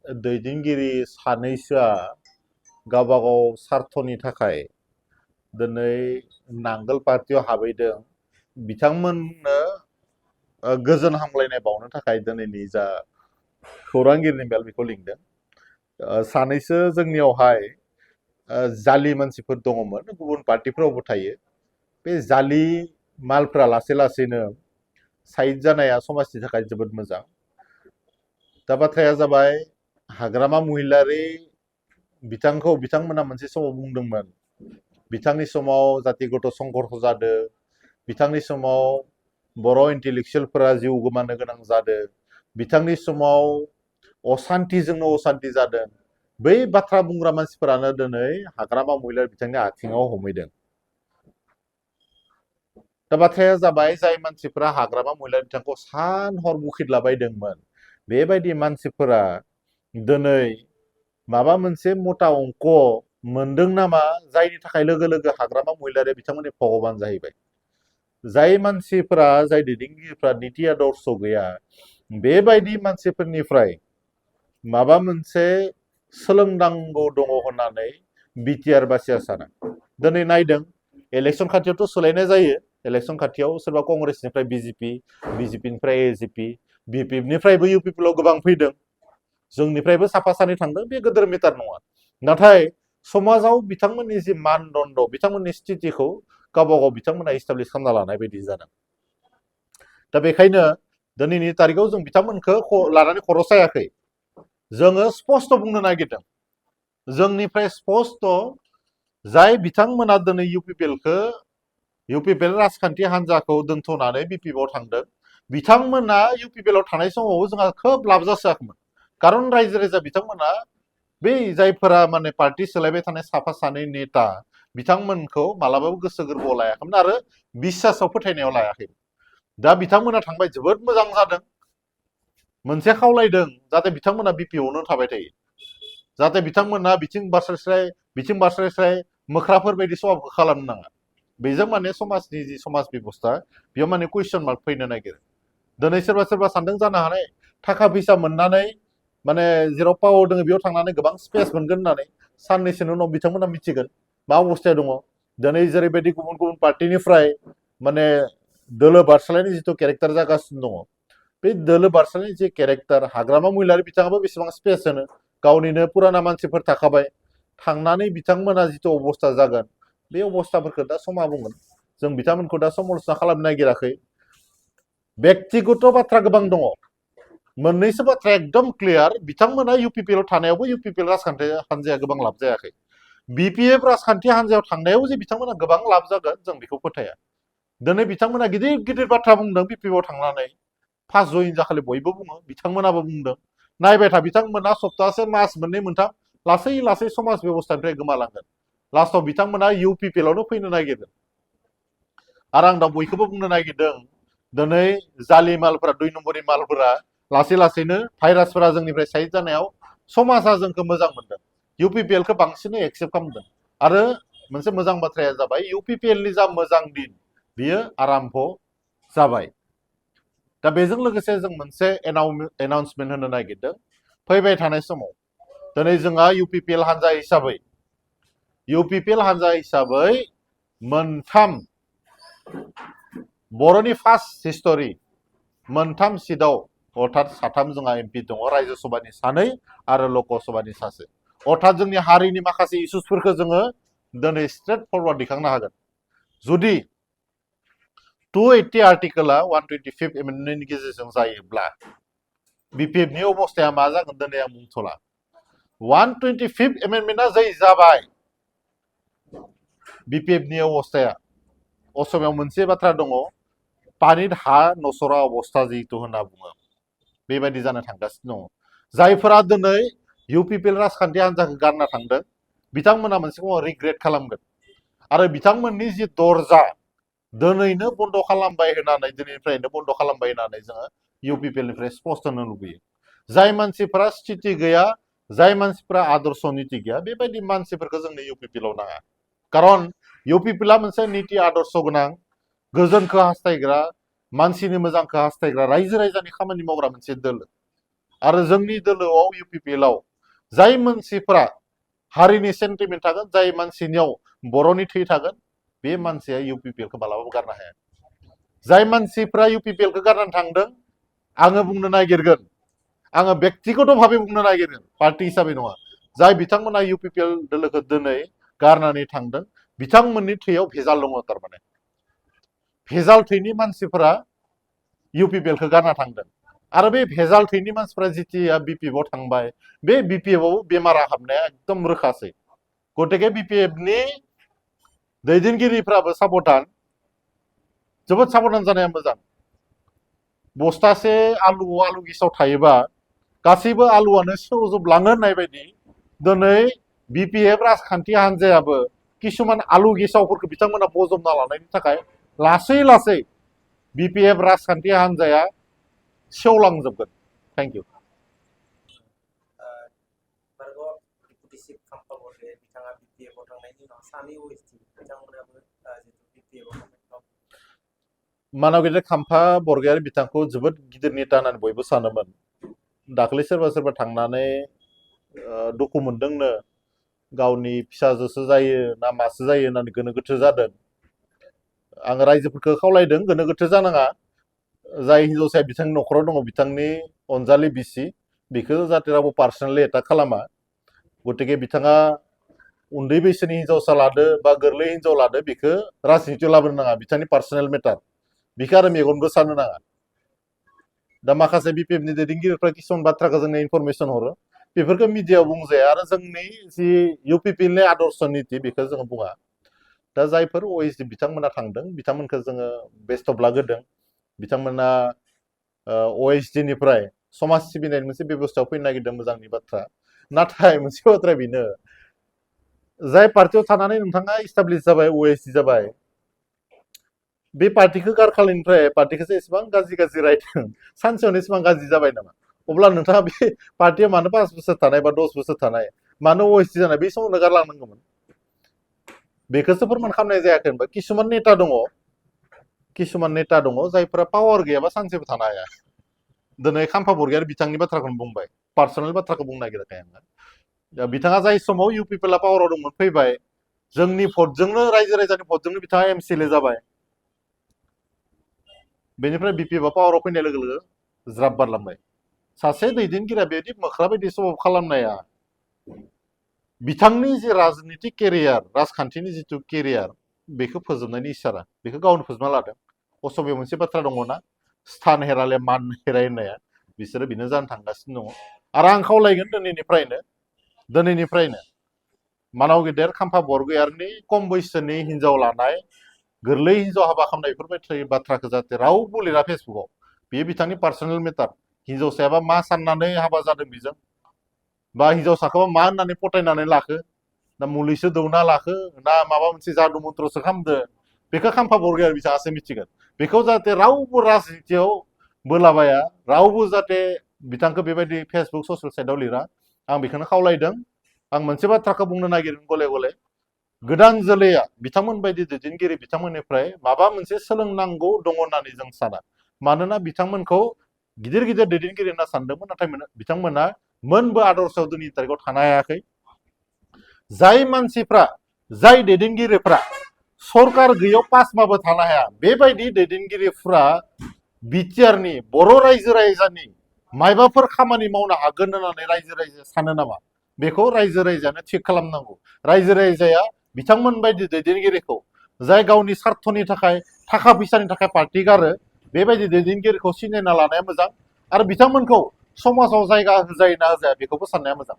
दैदेनगिरि सानैसोआ गावबा गाव सार्थनि थाखाय दिनै नांगोल पार्टियाव हाबैदों बिथांमोननो गोजोन हामलायनाय बावनो थाखाय दिनैनि जा खौरांगिरिनि मेल बेखौ लिंदों। सानैसो जोंनियावहाय जालि मानसिफोर दङमोन, गुबुन पार्टिफोरावबो थायो। बे जालि मालफ्रा लासै लासैनो साइड जानाया समाजनि थाखाय जोबोद मोजां। दा बाथ्राया जाबाय हाग्रामा महिलारि बिथांमोना मोनसे समाव बुंदोंमोन, बिथांनि समाव जातिगत संघर्ष जादों, बिथांनि समाव बर' इन्टेलेक्सुयेलफोरा जिउ गोमानो गोनां जादों, बिथांनि समाव असान्तिजोंनो असान्ति जादों। बै बाथ्रा बुंग्रा मानसिफोरानो दिनै हाग्रामा महिलारि बिथांनि आथिङाव हमहैदों। दा बाथ्राया जाबाय जाय मानसिफोरा हाग्रामा महिलारि बिथांखौ सान हर बुखिदलाबायदोंमोन, बेबायदि मानसिफोरा दिनै माबा मोनसे मता अंक मोनदों नामा, जायनि थाखाय लोगो लोगो हाग्रामा महिलारिया बिथांमोननि भगबान जाहैबाय। जाय मानसिफोरा, जाय दैदेनगिरिफ्रा निति आदर्श गैया, बेबायदि मानसिफोरनिफ्राय माबा मोनसे सोलोंनांगौ दङ होननानै बिटिआर बासिया साना। दिनै नायदों, इलेक्सन खाथियावथ' सोलायनाय जायो। इलेक्सन खाथियाव सोरबा कंग्रेसनिफ्राय बिजेपि, बिजेपिनिफ्राय एजेपि, बिपिएफनिफ्रायबो इउपिपिएलआव गोबां फैदों, जोंनिफ्रायबो साफा सानै थांदों, बे गोदोर मेटार नङा। नाथाय समाजाव बिथांमोननि जि मानदण्ड, बिथांमोननि स्थितिखौ गावबा गाव बिथांमोना इस्टाब्लिश खालामना लानाय बायदि जादों। दा बेखायनो दिनैनि तारिखाव जों बिथांमोनखौ लानानै खर' सायाखै, जोङो स्पष्ट बुंनो नागिरदों। जोंनिफ्राय स्पष्ट जाय बिथांमोना दिनै इउपिपिएल राजखान्थि हान्जाखौ दोनथ'नानै बिपिएफआव थांदों, बिथांमोना इउपिपिएलआव थानाय समावबो जोंहा खोब लाब जासोआखैमोन। खारन रायजो राजा बिथांमोना बै जायफोरा माने पार्टि सोलायबाय थानाय साफा सानै नेता, बिथांमोनखौ मालाबाबो गोसो गोरबोआव लायाखैमोन आरो बिसासाव फोथायनायाव लायाखैमोन। दा बिथांमोना थांबाय, जोबोद मोजां जादों। मोनसे खावलायदों जाहाथे बिथांमोना बिपिएफआवनो थाबाय थायो, जाहाथे बिथांमोना बिथिं बास्लायस्लाय मोख्राफोर बायदि सभाबखौ खालामनो नाङा। बेजों माने समाजनि जि समाज बेबस्था, बेयाव माने कुइसन मार्क फैनो नागिरो। दिनै सोरबा सोरबा सानदों जानो हानाय थाखा फैसा मोननानै माने जेराव पावार दङ बेयाव थांनानै गोबां स्पेस मोनगोन होननानै। साननैसोनि उनाव बिथांमोना मिथिगोन मा अबस्थाया दङ। दिनै जेरैबायदि गुबुन गुबुन पार्टिनिफ्राय माने दोलो बारस्लायनाय जिथु केरेक्टार जागासिनो दङ, बे दोलो बारस्लायनाय जे केरेक्टार, हाग्रामा महिलारि बिथाङाबो बेसेबां स्पेस होनो, गावनिनो पुराना मानसिफोर थाखाबाय, थांनानै बिथांमोना जिथु अबस्था जागोन, बे अबस्थाफोरखौ दा समा बुंगोन। जों बिथांमोनखौ दा समालोचना खालामनो नागिराखै। व्यक्तिगत बाथ्रा गोबां दङ, मोननैसो बाथ्रा एकदम क्लियार, बिथांमोना इउपिपिएलआव थानायावबो इउपिपिएल राजखान्थि हान्जाया गोबां लाब जायाखै। बिपिएफ राजखान्थि हान्जायाव थांनायाव जे बिथांमोना गोबां लाब जागोन, जों बेखौ फोथाया। दिनै बिथांमोना गिदिर गिदिर बाथ्रा बुंदों बिपिएफआव थांनानै, फार्स्ट जइन जाखालि बयबो बुङो, बिथांमोनाबो बुंदों। नायबाय था, बिथांमोना सप्तासे मास मोननै मोनथाम लासै लासै समाज बेबस्थानिफ्राय गोमालांगोन। लास्टआव बिथांमोना इउपिपिएलआवनो फैनो नागिरगोन। आरो आं दा बयखौबो बुंनो नागिरदों, दिनै जालि मालफोरा, 2 नम्बरनि मालफोरा लासै लासैनो भाइरासफोरा जोंनिफ्राय साइड जानायाव समाजा जोंखौ मोजां मोनदों, इउपिपिएलखौ बांसिनै एक्सेप्ट खालामदों। आरो मोनसे मोजां बाथ्राया जाबाय, इउपिपिएलनि जा मोजां दिन बियो आराम्भ जाबाय। दा बेजों लोगोसे जों मोनसे एनाउन्समेन्ट होनो नागिरदों। फैबाय थानाय समाव दिनै जोंहा इउपिपिएल हान्जा हिसाबै मोनथाम बर'नि फार्स्ट हिस्टरि, मोनथाम सिटआव अर्थात साथाम जोंहा एमपि दङ, रायजो सभानि 2 आरो लकसभानि 1। अर्थात जोंनि हारिनि माखासे इस्युसफोरखौ जोङो दिनै स्ट्रेट फरवार्ड दिखांनो हागोन। जुदि 280 आर्टिकेला 125 एमेन्डमेन्टनि गेजेरजों जायोब्ला बिपिएफनि अबस्थाया मा जागोन दिनै आं बुंथ'ला। 125 एमेन्डमेन्टआ जै जाबाय, बिपिएफनि अबस्थाया, असमियाव मोनसे बाथ्रा दङ, पानित हा नसरा अबस्था जिहेतु होनना बुङो, बेबायदि जानो थांगासिनो दङ। जायफोरा दिनै इउपिपिएल राजखान्थि हान्जाखौ गारना थांदों, बिथांमोना मोनसे समाव रिग्रेट खालामगोन। आरो बिथांमोननि जि दरजा दिनैनो बन्द खालामबाय होननानै, दिनैनिफ्रायनो बन्द खालामबाय होननानै जोङो इउपिपिएलनिफ्राय स्पष्ट होनो लुबैयो। जाय मानसिफोरा स्थिति गैया, जाय मानसिफोरा आदर्श नीति गैया, बेबायदि मानसिफोरखौ जोंनो इउपिपिएलआव नाङा। खारन इउपिपिएलआ मोनसे नीति आदर्श गोनां, गोजोनखौ हास्थायग्रा, मानसिनि मोजांखौ हास्थायग्रा, रायजो राजानि खामानि मावग्रा मोनसे दोलो। आरो जोंनि दोलोआव इउपिपिएलआव जाय मानसिफोरा हारिनि सेन्टिमेन्ट थागोन जाय मानसिनियाव बर'नि थै थागोन बे मानसिया इउपिपिएलखौ मालाबाबो गारनो हाया जाय मानसिफ्रा इउपिपिएलखौ गारनानै थांदों आङो बुंनो नागिरगोन आङो व्यक्तिगत भाबे बुंनो नागिरगोन पार्टी हिसाबै नङा जाय बिथांमोना इउपिपिएल दोलोखौ दिनै गारनानै थांदों बिथांमोननि थैयाव भेजाल दङ थारमाने भेजाल थैनि मानसिफोरा इउपिपिएलखौ गारना थांदों आरो बे भेजाल थैनि मानसिफोरा जितिया बिपिएफआव थांबाय बे बिपिएफआव बेमारा हाबनाया एकदम रोखासै गतिके बिपिएफनि दैदेनगिरिफ्राबो साबधान जोबोद साबधान जानाया मोजां बस्थासे आलु गेसाव थायोबा गासैबो आलुआनो सेवजोबलाङो होननाय बायदि दिनै बिपिएफ राजखान्थि हान्जायाबो किसुमान आलु गेसावफोरखौ बिथांमोना बजबना लानायनि थाखाय लासै लासै बिपिएफ राजखान्थि हान्जाया सेवलांजोबगोन थेंक इउ मानाव गेदेर खाम्फा बरगयारि बिथांखौ जोबोद गिदिर नेता होननानै बयबो सानोमोन दाख्लै सोरबा सोरबा थांनानै दुखु मोनदोंनो गावनि फिसाजोसो जायो ना मासो जायो होननानै गोनो गोथो जादों आं रायजोफोरखौ खावलायदों गोनो गोथो जानाङा जाय हिन्जावसाया बिथांनि न'खराव दङ बिथांनि अनजालि बिसि बेखौ जाहाथे रावबो पार्सनेलि एटाक खालामा गतिके बिथाङा उन्दै बैसोनि हिन्जावसा लादो बा गोरलै हिन्जाव लादो बेखौ राजनितियाव लाबोनो नाङा बिथांनि पार्सनेल मेटार बेखौ आरो मेगनबो सानो नाङा दा माखासे बिपिएफनि दैदेनगिरिफ्रा किसुमान बाथ्राखौ जोंनो इनफरमेसन हरो बेफोरखौ मिडियायाव बुंजाया आरो जोंनि जि इउपिपिएलनि आदर्श नीति बेखौ जोङो बुङा दा जायफोर ओएसडि बिथांमोना थांदों बिथांमोनखौ जोङो बेस्ट अफ लाक होदों बिथांमोना ओएसडिनिफ्राय समाज सिबिनायनि मोनसे बेबस्थायाव फैनो नागिरदों मोजांनि बाथ्रा नाथाय मोनसे बाथ्राया बेनो जाय पार्टियाव थानानै नोंथाङा इस्टाब्लिश जाबाय ओएसडि जाबाय बे पार्टिखौ गारखालिनिफ्राय पार्टिखौसो एसेबां गाज्रि रायदों सानसेयावनो एसेबां गाज्रि जाबाय नामा अब्ला नोंथाङा बे पार्टिया मानो 5 बोसोर थानाय बा 10 बोसोर थानाय मानो ओएसडि जानाय बे समावनो गारलांनांगौमोन बेखौसो फोरमान खालामनाय जायाखै होनबा किसुमान नेता दङ जायफोरा पावार गैयाबा सानसेबो थानो हाया दिनै खाम्फा बरगयारि बिथांनि बाथ्राखौनो बुंबाय पार्सनेल बाथ्राखौ बुंनो नागिराखै आङो बिथाङा जाय समाव इउपिपिएलआ पावाराव दंमोन फैबाय जोंनि भटजोंनो रायजो राजानि भटजोंनो बिथाङा एमसिएलए जाबाय बेनिफ्राय बिपिएफआ पावाराव फैनाय लोगो लोगो ज्राब बारलांबाय सासे दैदेनगिरिया बेबायदि मोख्रा बायदि सभाब खालामनाया बिथांनि जे राजनितिक केरियार राजखान्थिनि जिथु केरियार बेखौ फोजोबनायनि इसारा बेखौ गावनो फोजोबना लादों असमियाव मोनसे बाथ्रा दङना स्थान हेराले मान हेराय होननाया बिसोरो बेनो जानो थांगासिनो दङ आरो आं खावलायगोन दिनैनिफ्रायनो मानाव गेदेर खाम्फा बरगयारिनि खम बैसोनि हिन्जाव लानाय गोरलै हिन्जाव हाबा खालामनाय बेफोरबायदि बाथ्राखौ जाहाथे रावबो लिरा फेसबुकआव बेयो बिथांनि पार्सनेल मेटार हिन्जावसायाबा मा साननानै हाबा जादों बेजों बा हिन्जावसाखौबा मा होननानै फटायनानै लाखो ना मुलिसो दौना लाखो ना माबा मोनसे जादु मन्त्रसो खालामदो बेखौ खाम्फा बरगयारि बिथाङासो मिथिगोन बेखौ जाहाथे रावबो राजनितियाव बोलाबाया रावबो जाहाथे बिथांखौ बेबायदि फेसबुक ससियेल साइटआव लिरा आं बेखौनो खावलायदों आं मोनसे बाथ्राखौ बुंनो नागिरदों गले गले गोदान जोलैया बिथांमोन बायदि दैदेनगिरि बिथांमोननिफ्राय माबा मोनसे सोलोंनांगौ दङ होननानै जों साना मानोना बिथांमोनखौ गिदिर गिदिर दैदेनगिरि होनना सानदोंमोन नाथाय बिथांमोना मोनबो आदर्शआव दिनैनि तारिखआव थानो हायाखै जाय मानसिफ्रा जाय दैदेनगिरिफ्रा सरकार गैयाव पासमाबो थानो हाया बेबायदि दैदेनगिरिफ्रा बिटिआरनि बर' रायजो राजानि मायबाफोर खामानि मावनो हागोन होननानै रायजो राजाया सानो नामा बेखौ रायजो राजायानो थिग खालामनांगौ रायजो राजाया बिथांमोन बायदि दैदेनगिरिखौ जाय गावनि स्वार्थनि थाखाय थाखा फैसानि थाखाय पार्टि गारो बेबायदि दैदेनगिरिखौ सिनायना लानाया मोजां आरो बिथांमोनखौ समाजाव जायगा होजायो ना होजाया बेखौबो साननाया मोजां